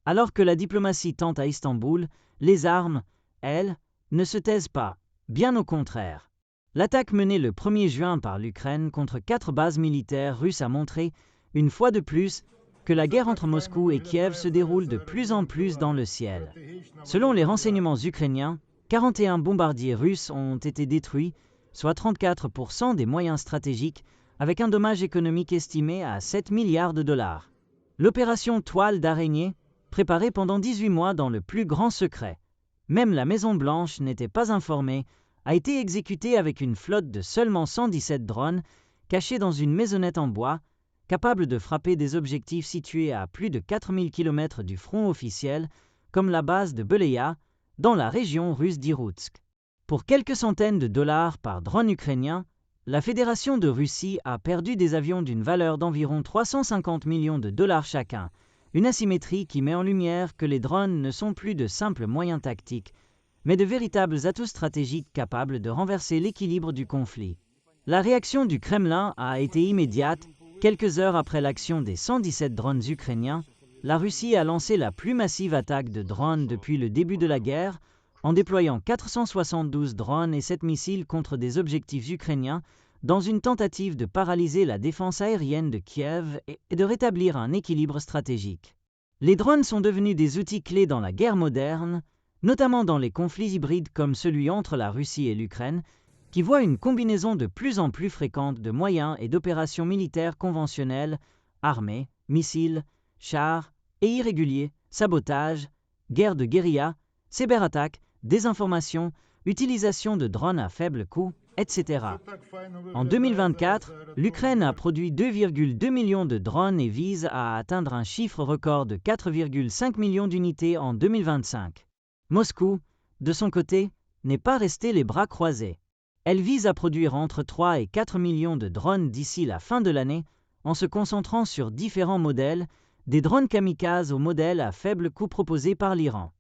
Alors que la diplomatie tente à Istanbul, les armes, elles, ne se taisent pas, bien au contraire. L'attaque menée le 1er juin par l'Ukraine contre 4 bases militaires russes a montré, une fois de plus, que la guerre entre Moscou et Kiev se déroule de plus en plus dans le ciel. Selon les renseignements ukrainiens, 41 bombardiers russes ont été détruits, soit 34% des moyens stratégiques, avec un dommage économique estimé à 7 milliards de dollars. L'opération Toile d'araignée, préparée pendant 18 mois dans le plus grand secret, même la Maison-Blanche n'était pas informée, a été exécutée avec une flotte de seulement 117 drones, cachés dans une maisonnette en bois, capable de frapper des objectifs situés à plus de 4000 km du front officiel, comme la base de Beleïa, dans la région russe d'Irkoutsk. Pour quelques centaines de dollars par drone ukrainien, la Fédération de Russie a perdu des avions d'une valeur d'environ 350 millions de dollars chacun, une asymétrie qui met en lumière que les drones ne sont plus de simples moyens tactiques, mais de véritables atouts stratégiques capables de renverser l'équilibre du conflit. La réaction du Kremlin a été immédiate. Quelques heures après l'action des 117 drones ukrainiens, la Russie a lancé la plus massive attaque de drones depuis le début de la guerre, en déployant 472 drones et 7 missiles contre des objectifs ukrainiens, dans une tentative de paralyser la défense aérienne de Kiev et de rétablir un équilibre stratégique. Les drones sont devenus des outils clés dans la guerre moderne, notamment dans les conflits hybrides comme celui entre la Russie et l'Ukraine, qui voit une combinaison de plus en plus fréquente de moyens et d'opérations militaires conventionnelles, armées, missiles, chars et irréguliers, sabotage, guerre de guérilla, cyberattaques, désinformation, utilisation de drones à faible coût, etc. En 2024, l'Ukraine a produit 2,2 millions de drones et vise à atteindre un chiffre record de 4,5 millions d'unités en 2025. Moscou, de son côté, n'est pas resté les bras croisés. Elle vise à produire entre 3 et 4 millions de drones d'ici la fin de l'année, en se concentrant sur différents modèles, des drones kamikazes aux modèles à faible coût proposés par l'Iran.